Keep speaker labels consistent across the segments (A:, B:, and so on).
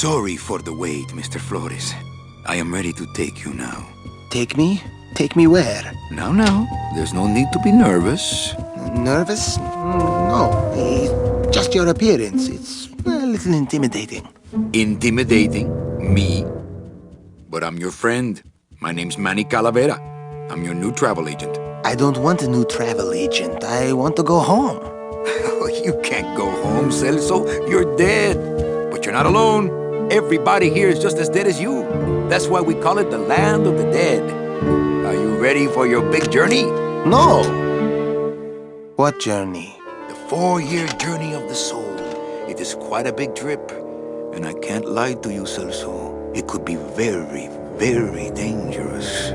A: Sorry for the wait, Mr. Flores. I am ready to take you now.
B: Take me? Take me where?
A: Now, there's no need to be nervous.
B: Nervous? No, it's just your appearance. It's a little intimidating.
A: Intimidating? Me? But I'm your friend. My name's Manny Calavera. I'm your new travel agent.
B: I don't want a new travel agent. I want to go home.
A: You can't go home, Celso. You're dead. But you're not alone. Everybody here is just as dead as you. That's why we call it the land of the dead. Are you ready for your big journey?
B: No. What journey?
A: The 4-year journey of the soul. It is quite a big trip. And I can't lie to you, Celso. It could be very, very dangerous.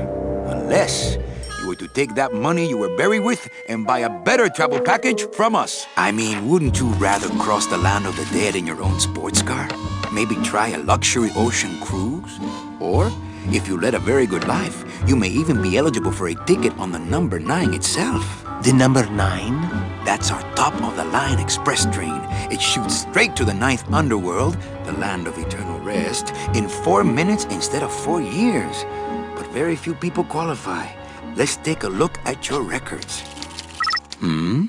A: Unless you were to take that money you were buried with and buy a better travel package from us. I mean, wouldn't you rather cross the land of the dead in your own sports car? Maybe try a luxury ocean cruise? Or, if you led a very good life, you may even be eligible for a ticket on the number 9 itself.
B: The number 9?
A: That's our top-of-the-line express train. It shoots straight to the Ninth Underworld, the land of eternal rest, in 4 minutes instead of 4 years. But very few people qualify. Let's take a look at your records. Well,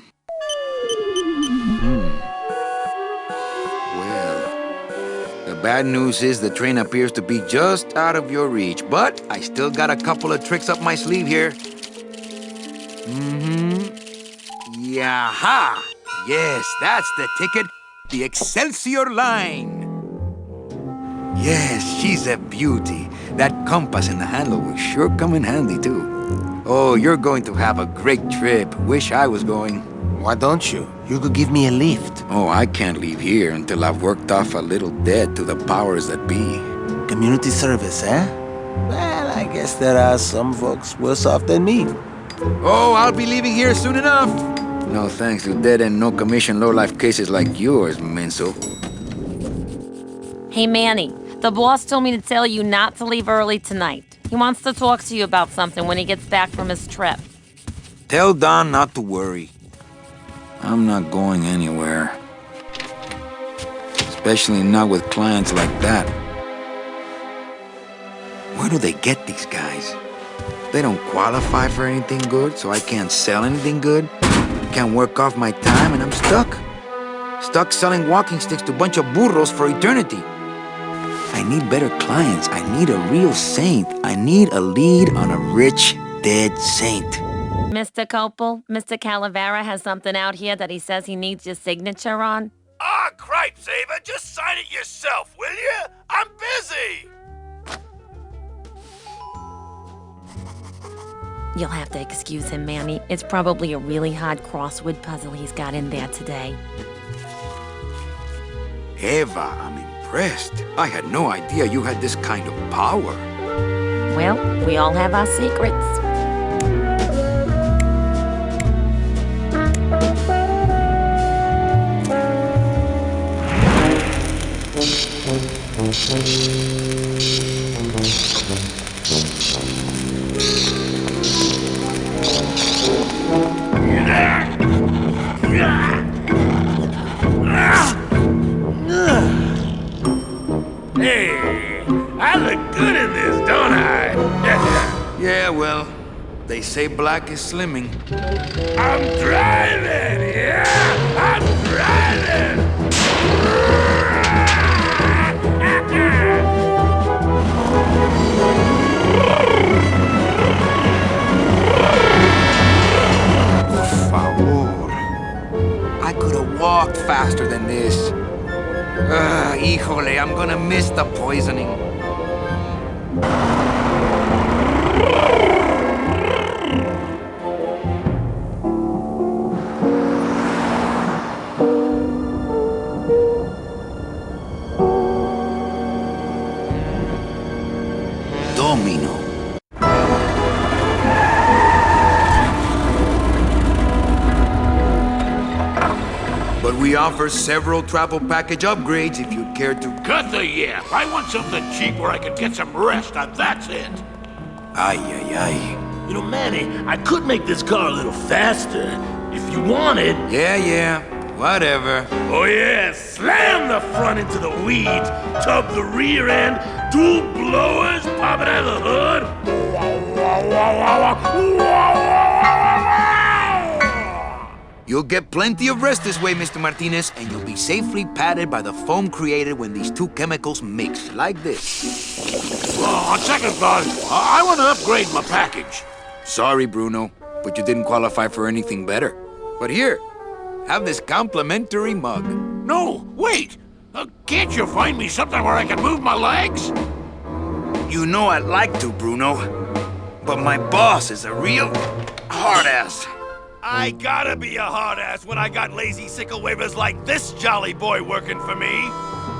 A: the bad news is the train appears to be just out of your reach, but I still got a couple of tricks up my sleeve here. Yaha! Yes, that's the ticket. The Excelsior line. Yes, she's a beauty. That compass in the handle will sure come in handy, too. Oh, you're going to have a great trip. Wish I was going.
B: Why don't you? You could give me a lift.
A: Oh, I can't leave here until I've worked off a little debt to the powers that be.
B: Community service, eh? Well, I guess there are some folks worse off than me.
A: Oh, I'll be leaving here soon enough. No thanks to dead and no commission low-life cases like yours, Menso.
C: Hey, Manny. The boss told me to tell you not to leave early tonight. He wants to talk to you about something when he gets back from his trip.
A: Tell Don not to worry. I'm not going anywhere. Especially not with clients like that. Where do they get these guys? They don't qualify for anything good, so I can't sell anything good. Can't work off my time, and I'm stuck. Stuck selling walking sticks to a bunch of burros for eternity. I need better clients. I need a real saint. I need a lead on a rich, dead saint.
C: Mr. Copel, Mr. Calavera has something out here that he says he needs your signature on.
D: Ah, cripe, Saber, just sign it yourself, will you? I'm busy!
C: You'll have to excuse him, Manny. It's probably a really hard crossword puzzle he's got in there today.
A: Eva, I'm impressed. I had no idea you had this kind of power.
C: Well, we all have our secrets.
D: Hey, I look good in this, don't I?
A: Yeah, well, they say black is slimming.
D: I'm driving, yeah! I'm driving!
A: Por favor. I could have walked faster than this. Híjole, I'm gonna miss the poisoning. Domino. But we offer several travel package upgrades if you'd care to.
D: Cut the yap. I want something cheap where I can get some rest, and that's it.
A: Ay, ay, ay.
E: You know, Manny, I could make this car a little faster if you wanted.
A: Yeah. Whatever.
D: Oh yeah, slam the front into the weeds, tub the rear end, two blowers popping out of the hood.
A: You'll get plenty of rest this way, Mr. Martinez, and you'll be safely padded by the foam created when these two chemicals mix, like this.
D: On second thought, I want to upgrade my package.
A: Sorry, Bruno, but you didn't qualify for anything better. But here, have this complimentary mug.
D: No, wait! Can't you find me something where I can move my legs?
A: You know I'd like to, Bruno, but my boss is a real hard-ass.
D: I gotta be a hard ass when I got lazy sickle wavers like this jolly boy working for me.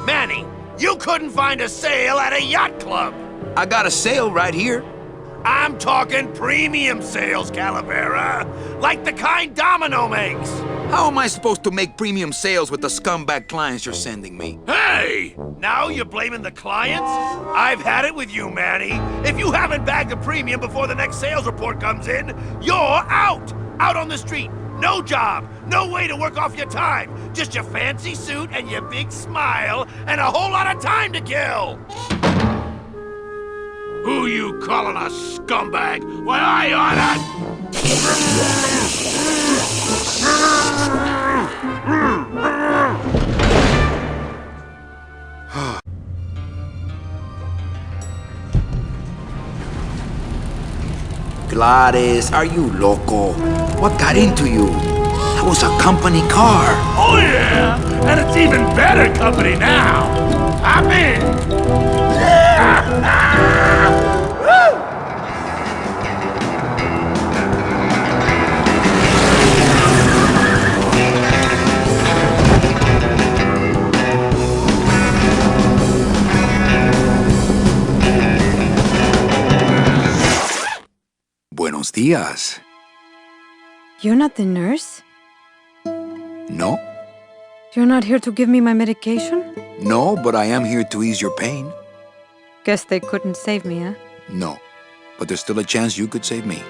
D: Manny, you couldn't find a sale at a yacht club.
A: I got a sale right here.
D: I'm talking premium sales, Calavera. Like the kind Domino makes.
A: How am I supposed to make premium sales with the scumbag clients you're sending me?
D: Hey! Now you're blaming the clients? I've had it with you, Manny. If you haven't bagged a premium before the next sales report comes in, you're out! Out on the street, no job, no way to work off your time. Just your fancy suit and your big smile and a whole lot of time to kill. Who you calling a scumbag? Why, I oughta...
A: Gladys, are you loco? What got into you? That was a company car.
D: Oh yeah, and it's even better company now. I'm in.
A: Buenos dias.
E: You're not the nurse?
A: No?
E: You're not here to give me my medication?
A: No, but I am here to ease your pain.
E: Guess they couldn't save me, huh?
A: No, but there's still a chance you could save me.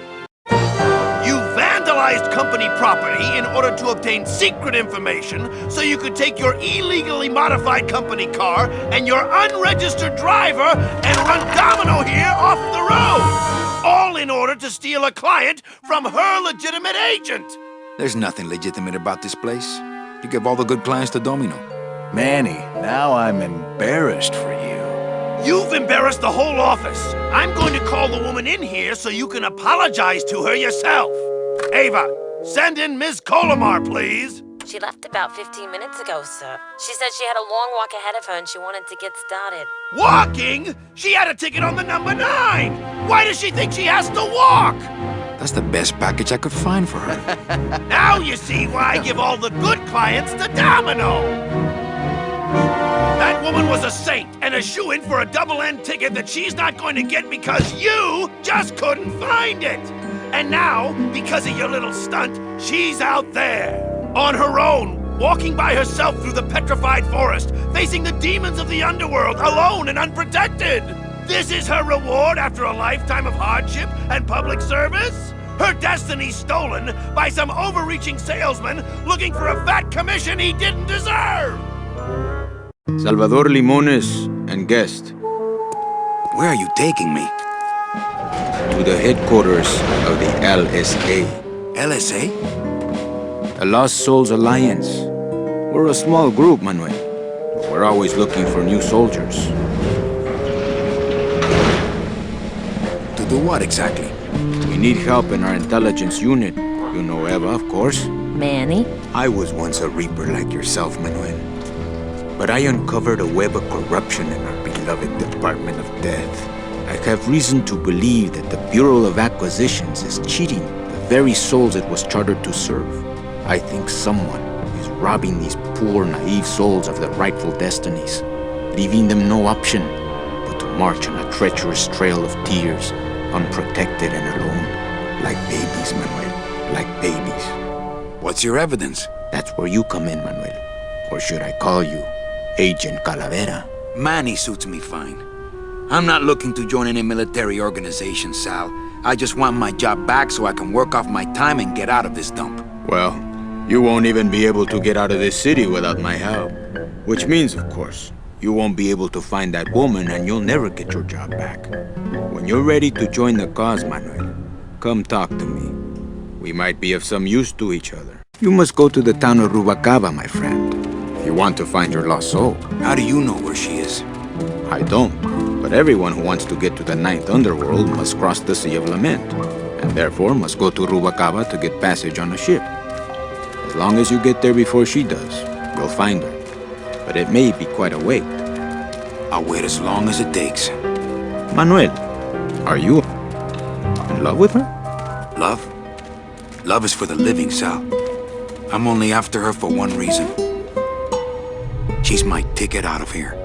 D: You vandalized company property in order to obtain secret information so you could take your illegally modified company car and your unregistered driver and run Domino here off the road. All in order to steal a client from her legitimate agent.
A: There's nothing legitimate about this place. You give all the good clients to Domino.
F: Manny, now I'm embarrassed for you.
D: You've embarrassed the whole office. I'm going to call the woman in here so you can apologize to her yourself. Ava, send in Ms. Colomar, please.
C: She left about 15 minutes ago, sir. She said she had a long walk ahead of her and she wanted to get started.
D: Walking? She had a ticket on the number 9. Why does she think she has to walk?
A: That's the best package I could find for her.
D: Now you see why I give all the good clients to Domino. That woman was a saint and a shoo-in for a double-end ticket that she's not going to get because you just couldn't find it. And now, because of your little stunt, she's out there, on her own, walking by herself through the petrified forest, facing the demons of the underworld, alone and unprotected. This is her reward after a lifetime of hardship and public service? Her destiny stolen by some overreaching salesman looking for a fat commission he didn't deserve!
G: Salvador Limones and guest.
A: Where are you taking me?
G: To the headquarters of the LSA.
A: LSA?
G: The Lost Souls Alliance. We're a small group, Manuel. We're always looking for new soldiers.
A: To do what exactly?
G: We need help in our intelligence unit. You know Eva, of course.
C: Manny?
A: I was once a reaper like yourself, Manuel. But I uncovered a web of corruption in our beloved Department of Death.
G: I have reason to believe that the Bureau of Acquisitions is cheating the very souls it was chartered to serve. I think someone is robbing these poor, naive souls of their rightful destinies, leaving them no option but to march on a treacherous trail of tears, unprotected and alone.
A: Like babies, Manuel. Like babies. What's your evidence?
G: That's where you come in, Manuel. Or should I call you Agent Calavera?
A: Manny suits me fine. I'm not looking to join any military organization, Sal. I just want my job back so I can work off my time and get out of this dump.
G: Well, You won't even be able to get out of this city without my help. Which means, of course, you won't be able to find that woman and you'll never get your job back. When you're ready to join the cause, Manuel, come talk to me. We might be of some use to each other. You must go to the town of Rubalcaba, my friend, if you want to find your lost soul.
A: How do you know where she is?
G: I don't, but everyone who wants to get to the Ninth Underworld must cross the Sea of Lament, and therefore must go to Rubalcaba to get passage on a ship. As long as you get there before she does, you'll find her. But it may be quite a wait.
A: I'll wait as long as it takes.
G: Manuel, are you in love with her?
A: Love? Love is for the living, Sal. I'm only after her for one reason. She's my ticket out of here.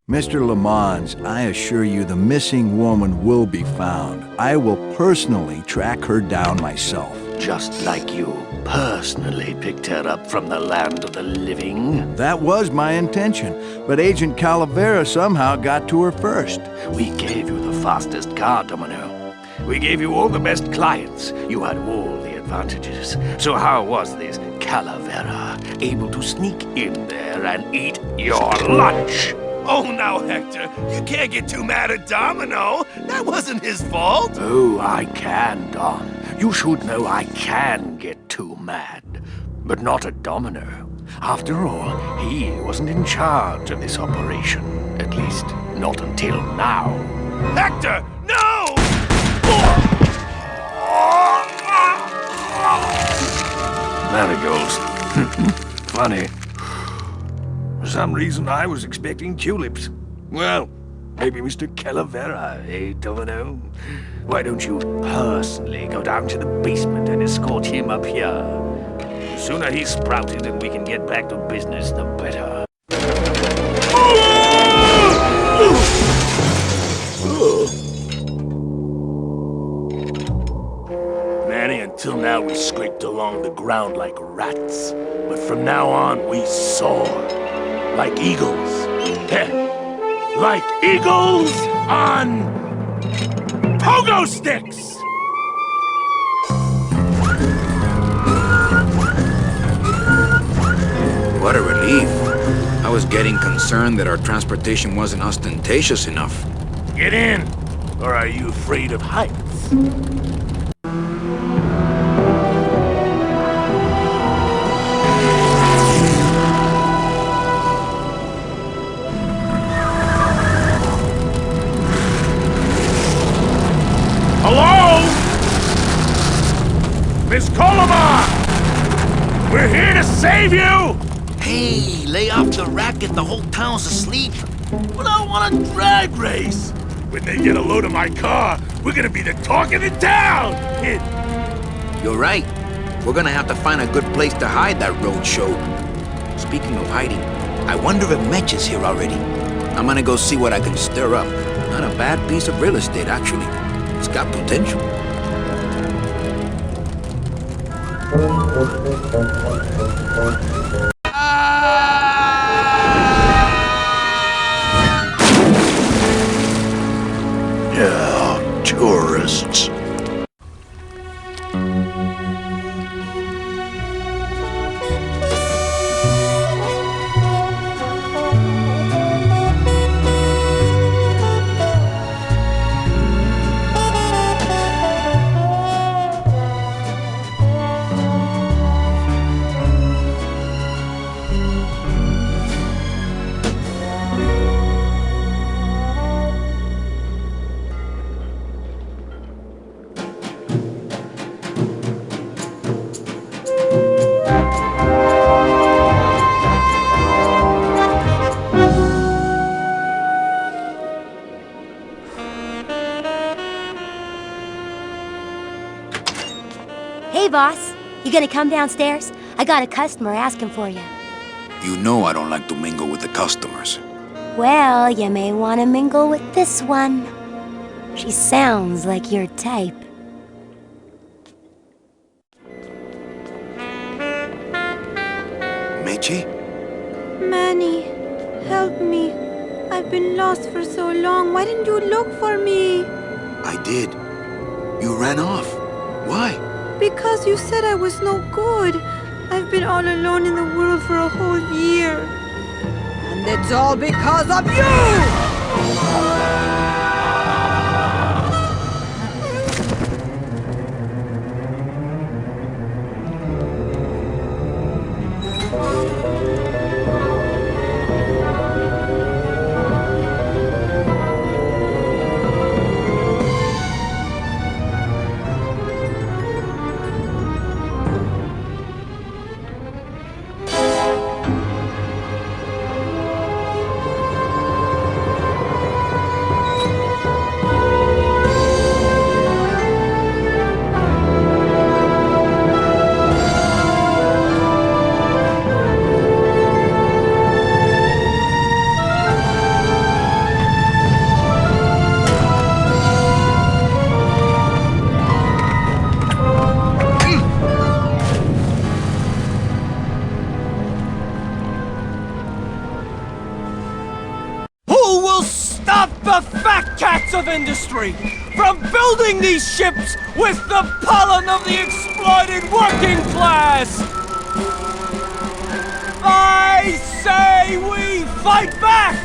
F: Mr. Lamont, I assure you the missing woman will be found. I will personally track her down myself.
D: Just like you personally picked her up from the land of the living.
F: That was my intention, but Agent Calavera somehow got to her first.
D: We gave you the fastest car, Domino. We gave you all the best clients. You had all the advantages. So how was this Calavera able to sneak in there and eat your lunch? Oh, now, Hector, you can't get too mad at Domino. That wasn't his fault. Oh, I can, Don. You should know I can get too mad. But not at Domino. After all, he wasn't in charge of this operation. At least, not until now. Hector, no! Marigolds. Funny. For some reason, I was expecting tulips. Well, maybe Mr. Calavera, eh, Domino? Why don't you personally go down to the basement and escort him up here? The sooner he's sprouted and we can get back to business, the better. Manny, until now we scraped along the ground like rats. But from now on, we soar. Like eagles. Like eagles on pogo sticks!
A: What a relief. I was getting concerned that our transportation wasn't ostentatious enough.
D: Get in! Or are you afraid of heights? Hello? Miss Colomar! We're here to save you! Hey, lay off the racket, the whole town's asleep. But I want a drag race. When they get a load of my car, we're gonna be the talk of the town!
A: You're right. We're gonna have to find a good place to hide that road show. Speaking of hiding, I wonder if Meche is here already. I'm gonna go see what I can stir up. Not a bad piece of real estate, actually. It's got potential.
D: Yeah, tourists.
H: Hey, boss. You gonna come downstairs? I got a customer asking for you.
A: You know I don't like to mingle with the customers.
H: Well, you may want to mingle with this one. She sounds like your type.
A: Meche?
E: Manny, help me. I've been lost for so long. Why didn't you look for me?
A: I did. You ran off. Why?
E: Because you said I was no good. I've been all alone in the world for a whole year. And it's all because of you!
I: Of industry from building these ships with the pollen of the exploited working class. I say we fight back!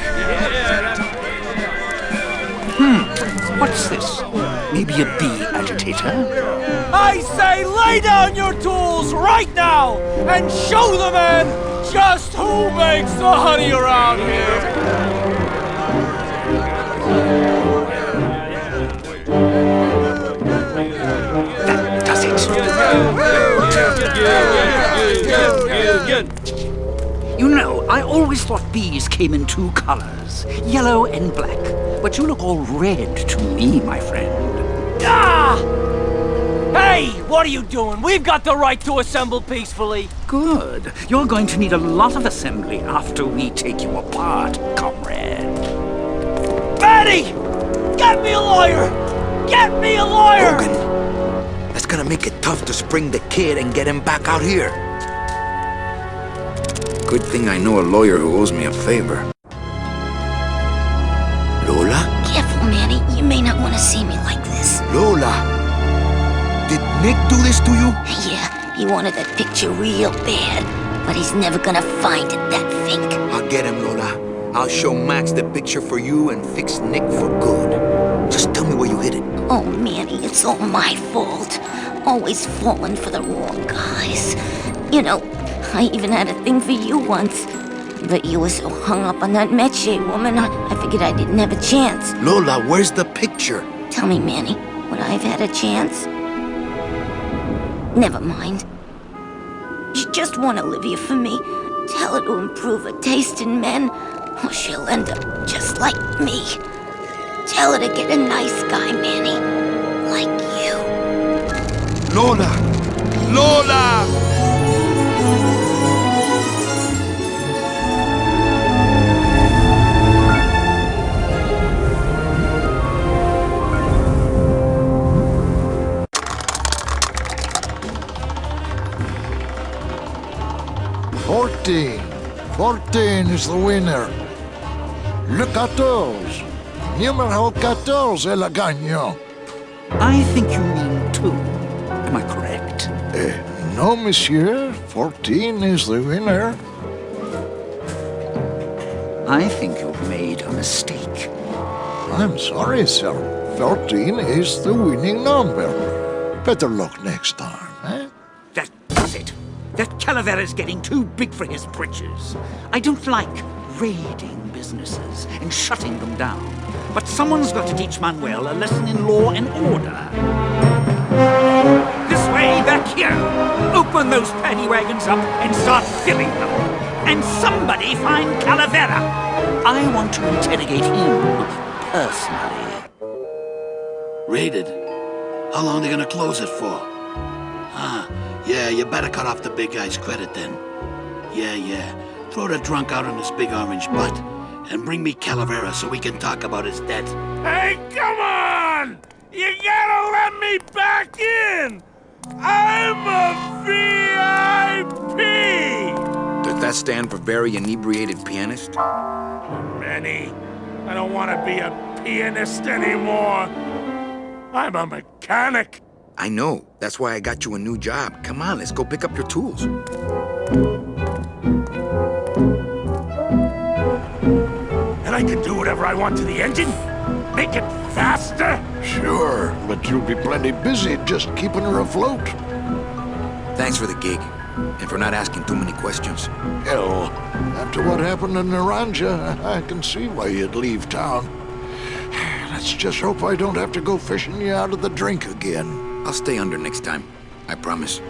A: What's this? Maybe a bee agitator?
I: I say lay down your tools right now and show the men just who makes the honey around here.
J: You know, I always thought bees came in two colors, yellow and black. But you look all red to me, my friend.
I: Ah! Hey, what are you doing? We've got the right to assemble peacefully.
J: Good. You're going to need a lot of assembly after we take you apart, comrade.
I: Manny! Get me a lawyer! Get me a lawyer!
A: Logan, that's gonna make it tough to spring the kid and get him back out here. Good thing I know a lawyer who owes me a favor. Lola?
H: Careful, Manny. You may not want to see me like this.
A: Lola! Did Nick do this to you?
H: Yeah, he wanted that picture real bad, but he's never gonna find it, that fink.
A: I'll get him, Lola. I'll show Max the picture for you and fix Nick for good. Just tell me where you hid it.
H: Oh, Manny, it's all my fault. Always falling for the wrong guys. You know, I even had a thing for you once. But you were so hung up on that Meche woman, I figured I didn't have a chance.
A: Lola, where's the picture?
H: Tell me, Manny, would I have had a chance? Never mind. You just want Olivia for me. Tell her to improve her taste in men, or she'll end up just like me. Tell her to get a nice guy, Manny. Like you.
A: Lola! Lola!
K: 14. 14 is the winner. Le 14. Numéro 14 est le gagnant.
J: I think you mean 2. Am I correct?
K: No, monsieur. 14 is the winner.
J: I think you've made a mistake.
K: I'm sorry, sir. 14 is the winning number. Better luck next time, eh?
J: That's it. That Calavera's getting too big for his britches. I don't like raiding businesses and shutting them down. But someone's got to teach Manuel a lesson in law and order. This way, back here. Open those paddy wagons up and start filling them. And somebody find Calavera. I want to interrogate him personally.
L: Raided? How long are they gonna close it for? Yeah, you better cut off the big guy's credit then. Yeah. Throw the drunk out on his big orange butt. And bring me Calavera so we can talk about his debt.
D: Hey, come on! You gotta let me back in! I'm a VIP!
A: Does that stand for very inebriated pianist?
D: Manny, I don't want to be a pianist anymore. I'm a mechanic.
A: I know. That's why I got you a new job. Come on, let's go pick up your tools.
D: And I can do whatever I want to the engine? Make it faster?
K: Sure, but you'll be plenty busy just keeping her afloat.
A: Thanks for the gig, and for not asking too many questions.
K: Hell, after what happened in Naranja, I can see why you'd leave town. Let's just hope I don't have to go fishing you out of the drink again.
A: I'll stay under next time. I promise.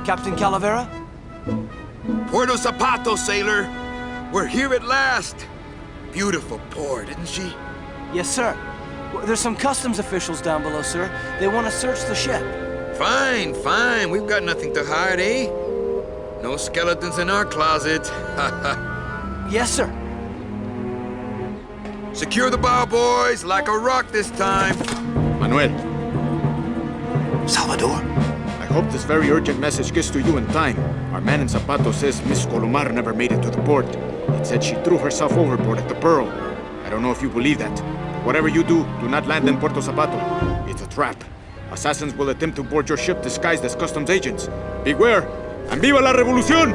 I: Captain Calavera?
A: Puerto Zapato, sailor. We're here at last. Beautiful port, isn't she?
I: Yes, sir. There's some customs officials down below, sir. They want to search the ship.
A: Fine, fine. We've got nothing to hide, eh? No skeletons in our closet.
I: Yes, sir.
A: Secure the bow, boys, like a rock this time.
G: Manuel,
A: Salvador?
G: I hope this very urgent message gets to you in time. Our man in Zapato says Miss Colomar never made it to the port. It said she threw herself overboard at the Pearl. I don't know if you believe that. Whatever you do not land in Puerto Zapato. It's a trap. Assassins will attempt to board your ship disguised as customs agents. Beware, and viva la revolución!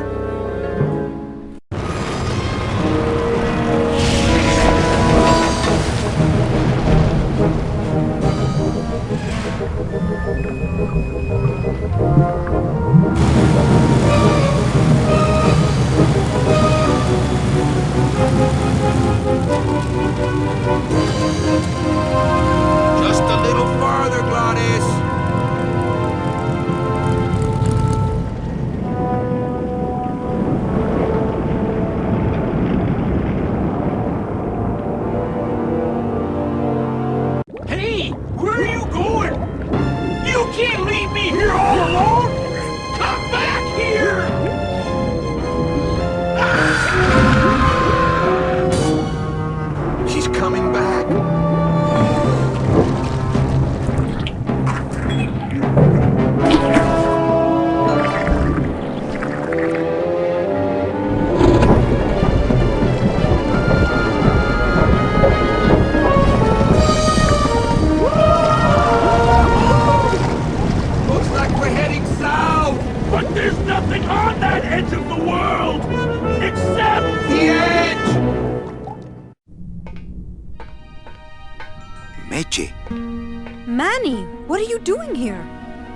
A: Just a little farther, Gladys.
D: Hey, where are you going? You can't leave me here all alone! Come back here!
A: She's coming back. Looks like we're heading south.
D: But there's nothing on that edge of the world! Except
A: The edge! Meche,
E: Manny, what are you doing here?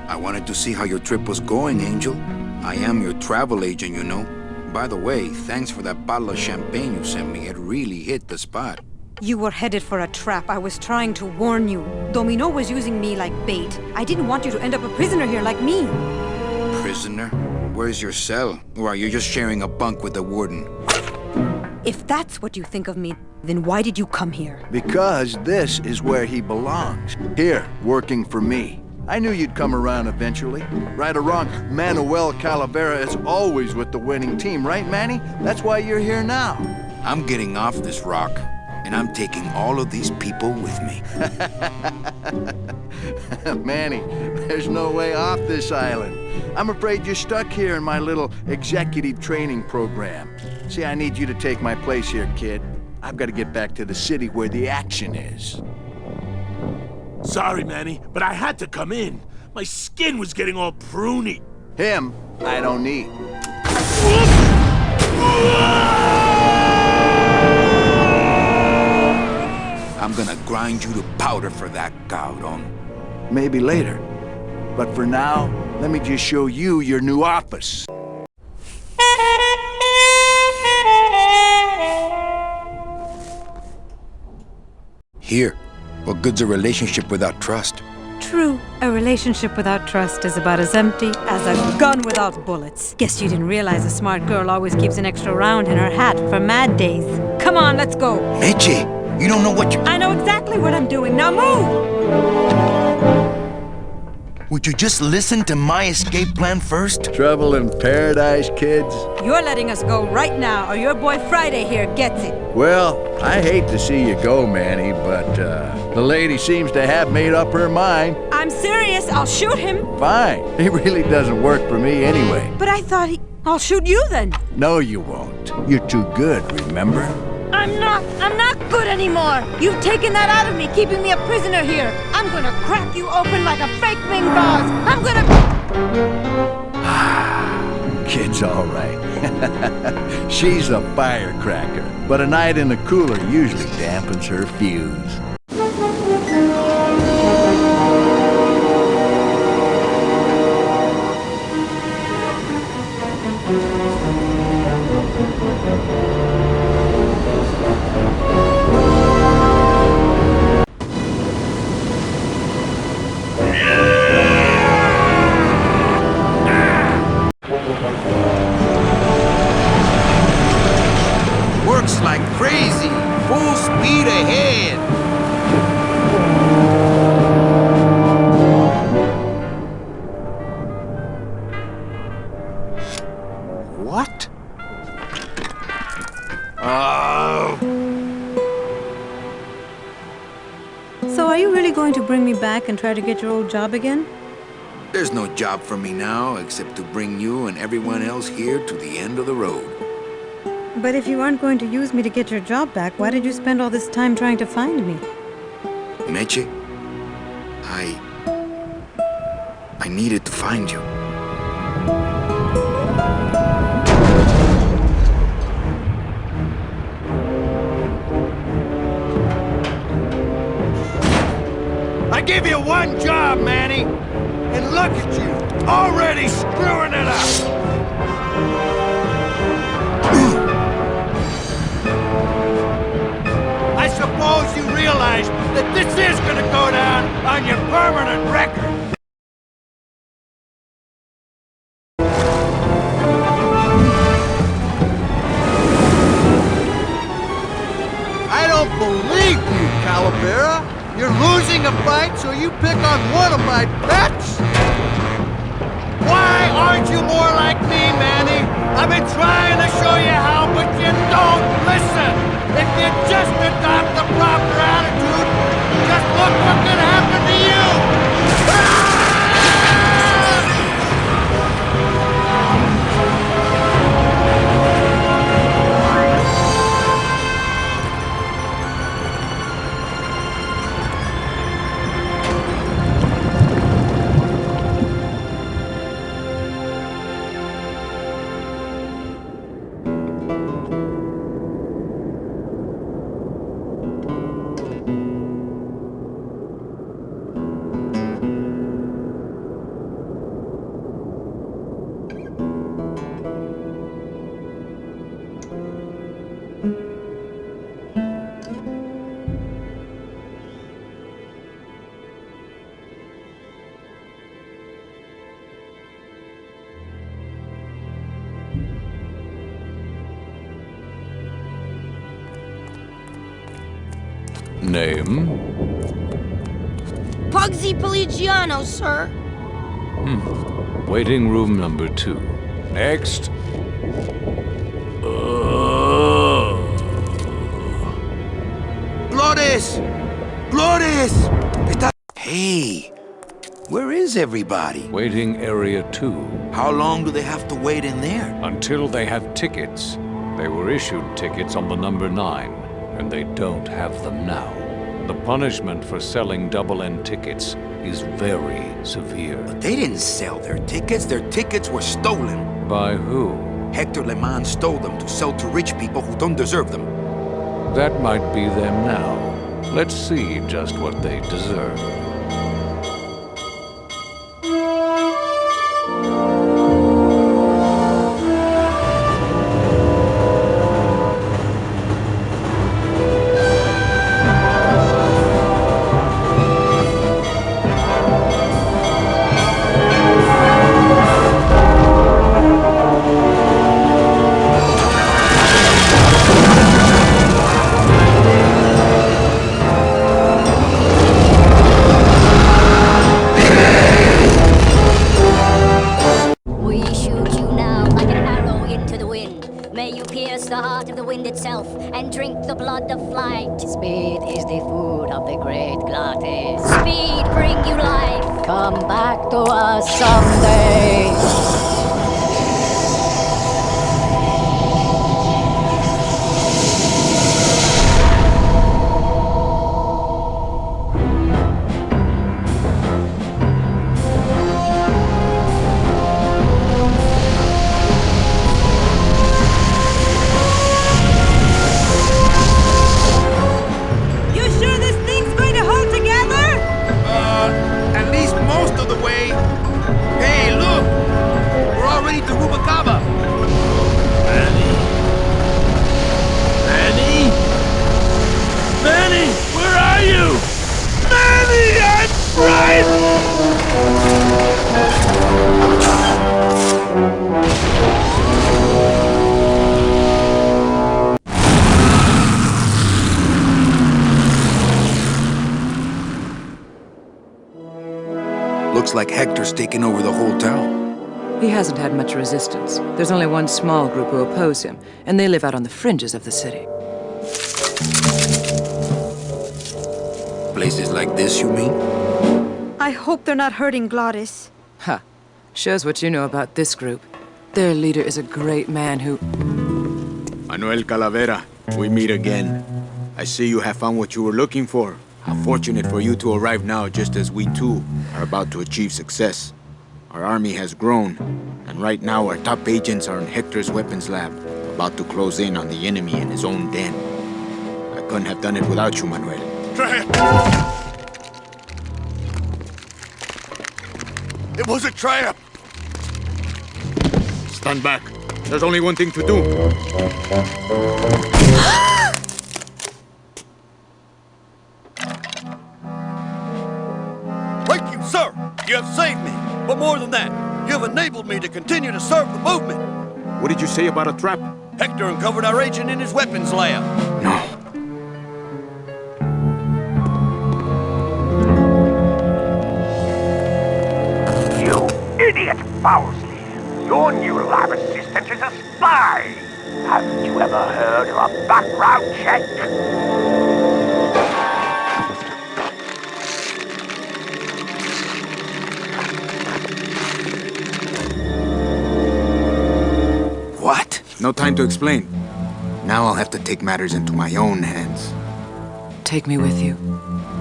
A: I wanted to see how your trip was going, Angel. I am your travel agent, you know. By the way, thanks for that bottle of champagne you sent me. It really hit the spot.
E: You were headed for a trap. I was trying to warn you. Domino was using me like bait. I didn't want you to end up a prisoner here like me.
A: Prisoner? Where's your cell? Or are you just sharing a bunk with the warden?
E: If that's what you think of me, then why did you come here?
F: Because this is where he belongs. Here, working for me. I knew you'd come around eventually. Right or wrong, Manuel Calavera is always with the winning team, right, Manny? That's why you're here now.
A: I'm getting off this rock, and I'm taking all of these people with me.
F: Manny, there's no way off this island. I'm afraid you're stuck here in my little executive training program. See, I need you to take my place here, kid. I've got to get back to the city where the action is.
D: Sorry, Manny, but I had to come in. My skin was getting all pruny.
F: Him, I don't need.
A: I'm gonna grind you to powder for that, cabrón.
F: Maybe later. But for now, let me just show you your new office.
A: Here, what good's a relationship without trust?
E: True, a relationship without trust is about as empty as a gun without bullets. Guess you didn't realize a smart girl always keeps an extra round in her hat for mad days. Come on, let's go.
A: Meche, you don't know what you...
E: I know exactly what I'm doing. Now move!
A: Would you just listen to my escape plan first?
F: Trouble in paradise, kids?
E: You're letting us go right now, or your boy Friday here gets it.
F: Well, I hate to see you go, Manny, but the lady seems to have made up her mind.
E: I'm serious. I'll shoot him.
F: Fine. It really doesn't work for me anyway.
E: But I thought I'll shoot you then.
F: No, you won't. You're too good, remember?
E: I'm not good anymore. You've taken that out of me, keeping me a prisoner here. I'm gonna crack you open like a fake wing vase. I'm gonna...
F: Kid's all right. She's a firecracker, but a night in the cooler usually dampens her fuse.
G: Works like crazy. Full speed ahead.
F: What?
E: So are you really going to bring me back and try to get your old job again?
A: There's no job for me now except to bring you and everyone else here to the end of the road.
E: But if you aren't going to use me to get your job back, why did you spend all this time trying to find me?
A: Meche, I needed to find you.
D: I give you one job, Manny, and look at you, already screwing it up. I suppose you realize that this is gonna go down on your permanent record.
F: I don't believe you, Calavera. You're losing a fight, so you pick on one of my pets?
D: Why aren't you more like me, Manny? I've been trying to show you how, but you don't listen. If you just adopt the proper attitude, just look what could happen to you.
M: Name?
H: Pugsy Poligiano, sir.
M: Waiting room number 2. Next.
A: Glores! Glores! Hey, where is everybody?
M: Waiting area 2.
A: How long do they have to wait in there?
M: Until they have tickets. They were issued tickets on the number 9, and they don't have them now. The punishment for selling double-end tickets is very severe.
A: But they didn't sell their tickets were stolen.
M: By who?
A: Hector Le Mans stole them to sell to rich people who don't deserve them.
M: That might be them now. Let's see just what they deserve.
H: drink the blood of flight.
N: Speed is the food of the great glutton.
H: Speed bring you life.
N: Come back to us someday.
A: Looks like Hector's taken over the whole town.
O: He hasn't had much resistance. There's only one small group who oppose him, and they live out on the fringes of the city.
A: Places like this, you mean?
E: I hope they're not hurting Glottis.
O: Ha. Shows what you know about this group. Their leader is a great man who...
G: Manuel Calavera, we meet again. I see you have found what you were looking for. How fortunate for you to arrive now, just as we too are about to achieve success. Our army has grown, and right now our top agents are in Hector's weapons lab, about to close in on the enemy in his own den. I couldn't have done it without you, Manuel.
D: It was a trap!
G: Stand back. There's only one thing to do.
D: Thank you, sir! You have saved me! But more than that, you have enabled me to continue to serve the movement!
G: What did you say about a trap?
D: Hector uncovered our agent in his weapons lab.
G: No.
P: You idiot Bowsley! Your new lab assistant is a spy! Haven't you ever heard of a background check?
G: What? No time to explain. Now I'll have to take matters into my own hands.
O: Take me with you.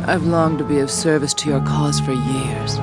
O: I've longed to be of service to your cause for years.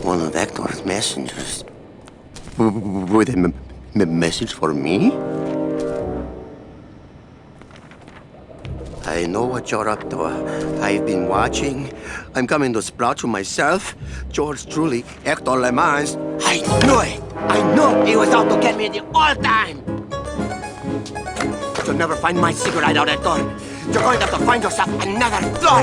B: One of Hector's messengers. With a message for me? I know what you're up to. I've been watching. I'm coming to sprout you myself. Yours truly, Hector Le Mans. I knew it! I knew he was out to get me the whole time! You'll never find my secret hideout, Hector. You're going to have to find yourself another door!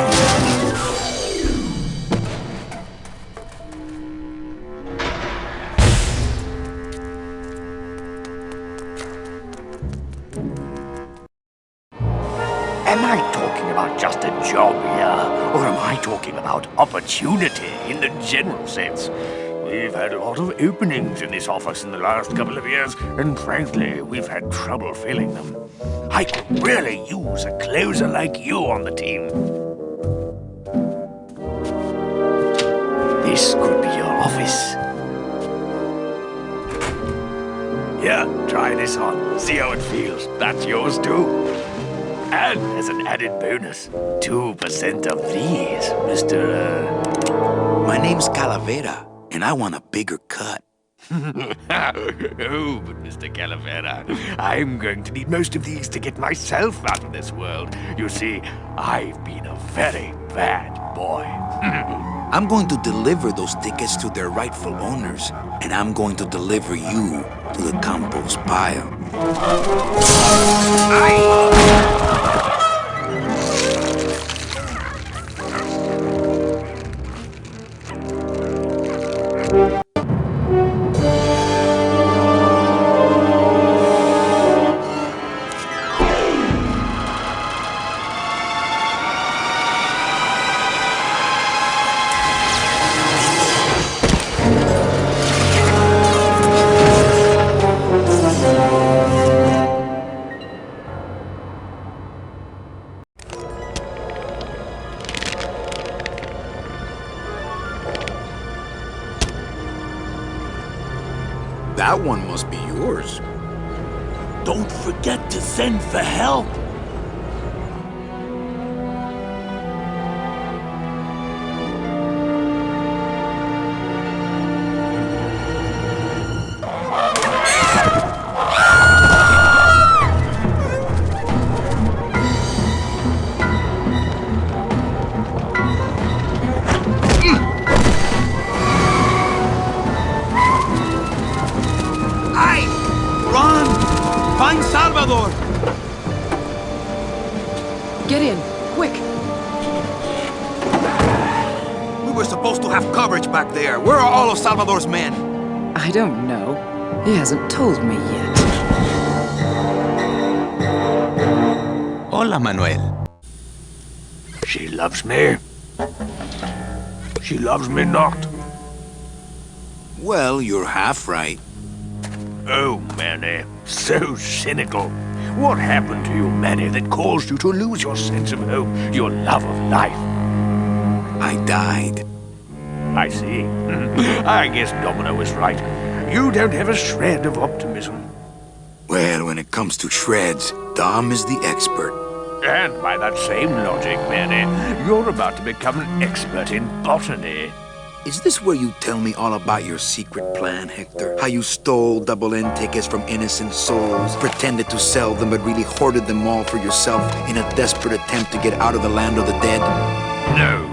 P: Am I talking about just a job here, or am I talking about opportunity in the general sense? We've had a lot of openings in this office in the last couple of years, and frankly, we've had trouble filling them. I could really use a closer like you on the team. This could be your office. Yeah, try this on. See how it feels. That's yours too. And as an added bonus, 2% of these, Mr.
A: My name's Calavera, and I want a bigger cut.
P: Oh, but Mr. Calavera, I'm going to need most of these to get myself out of this world. You see, I've been a very bad boy.
A: I'm going to deliver those tickets to their rightful owners, and I'm going to deliver you to the compost pile. That one must be yours.
D: Don't forget to send for help.
O: Get in, quick!
A: We were supposed to have coverage back there. Where are all of Salvador's men?
O: I don't know. He hasn't told me yet.
A: Hola, Manuel.
P: She loves me. She loves me not.
A: Well, you're half right.
P: Oh, Manny, so cynical. What happened to you, Manny, that caused you to lose your sense of hope, your love of life?
A: I died.
P: I see. I guess Domino was right. You don't have a shred of optimism.
A: Well, when it comes to shreds, Dom is the expert.
P: And by that same logic, Manny, you're about to become an expert in botany.
A: Is this where you tell me all about your secret plan, Hector? How you stole double-end tickets from innocent souls, pretended to sell them, but really hoarded them all for yourself in a desperate attempt to get out of the land of the dead?
P: No.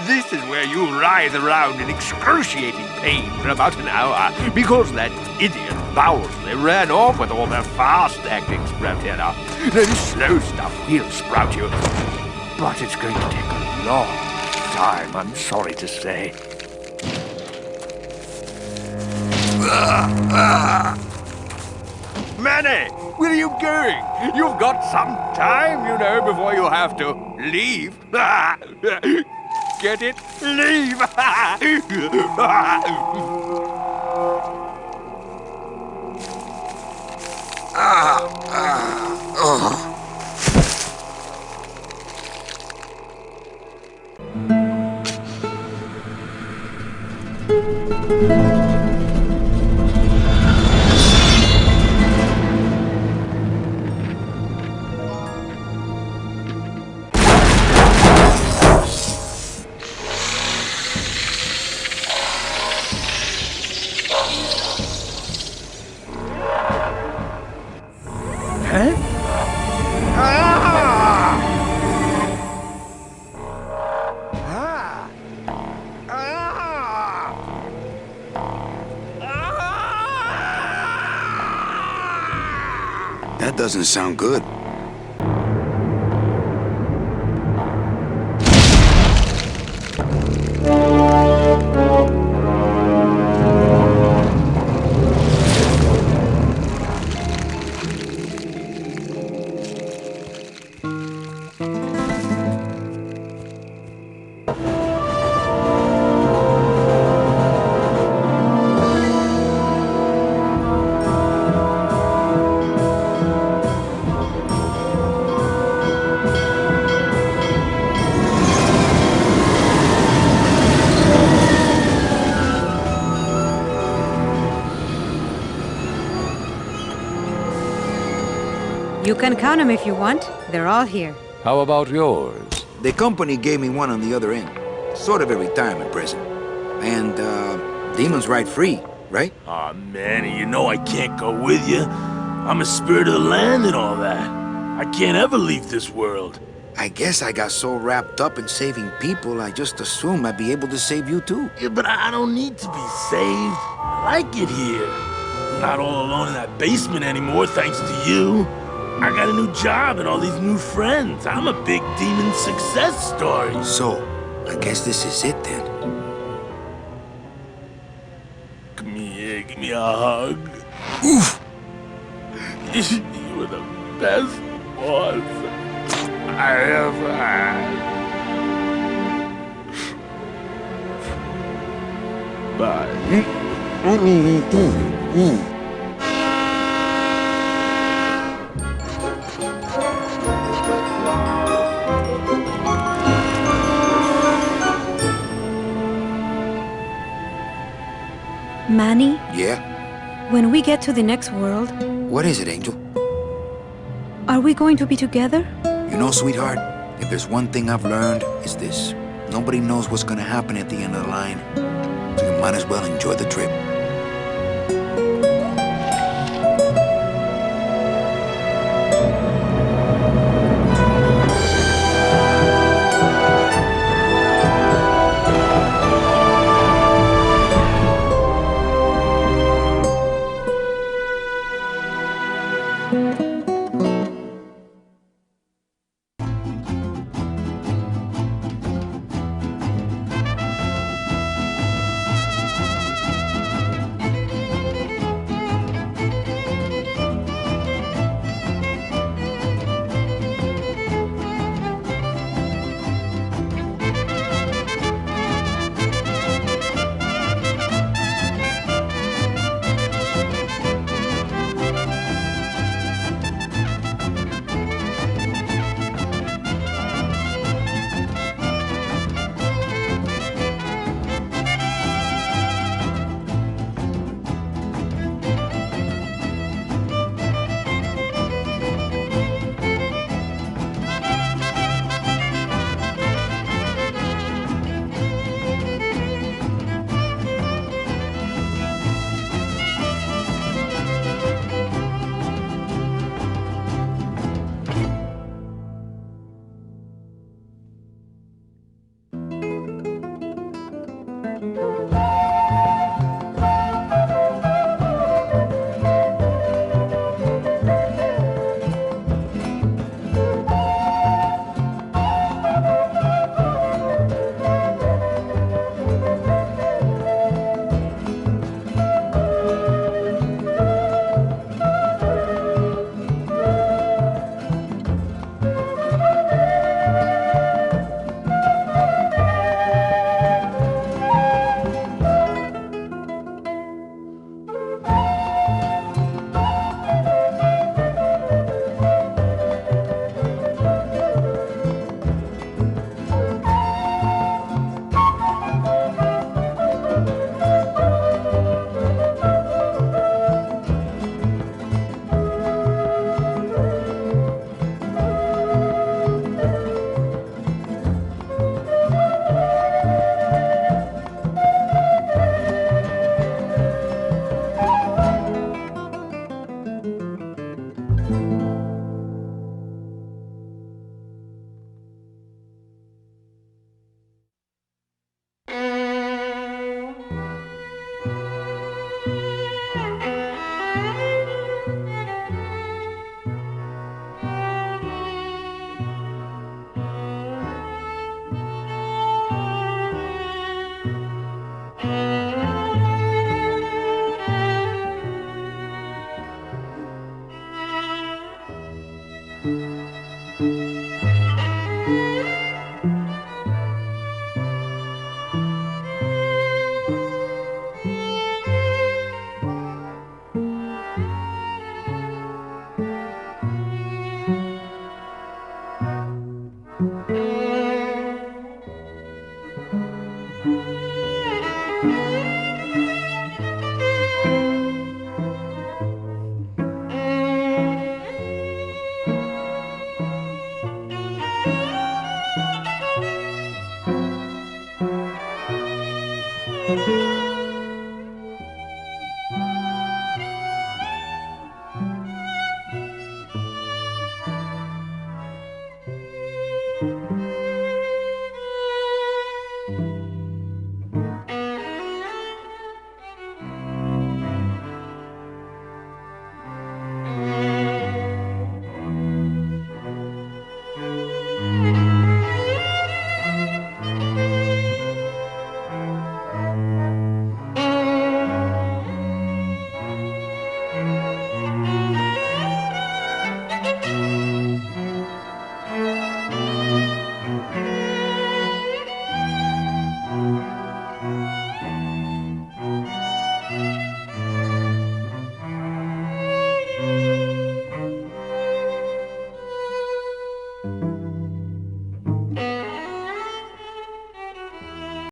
P: This is where you writhe around in excruciating pain for about an hour, because that idiot Bowsley ran off with all the fast-acting sprout here now. The slow stuff will sprout you, but it's going to take a long time, I'm sorry to say. Manny, where are you going? You've got some time, you know, before you have to leave. Get it? Leave!
A: That doesn't sound good.
E: You can count them if you want. They're all here.
M: How about yours,
A: The company gave me one on the other end. Sort of a retirement present. And, demons ride free, right?
Q: Aw, Manny, you know I can't go with you. I'm a spirit of the land and all that. I can't ever leave this world.
A: I guess I got so wrapped up in saving people, I just assumed I'd be able to save you too.
Q: Yeah, but I don't need to be saved. I like it here. I'm not all alone in that basement anymore, thanks to you. I got a new job and all these new friends. I'm a big demon success story.
A: So, I guess this is it then.
Q: Come here, give me a hug. Oof! You were the best boss I ever had. Bye.
E: Manny,
A: Yeah?
E: when we get to the next world,
A: What is it, Angel?
E: are we going to be together?
A: You know, sweetheart, if there's one thing I've learned, it's this. Nobody knows what's gonna happen at the end of the line. So you might as well enjoy the trip.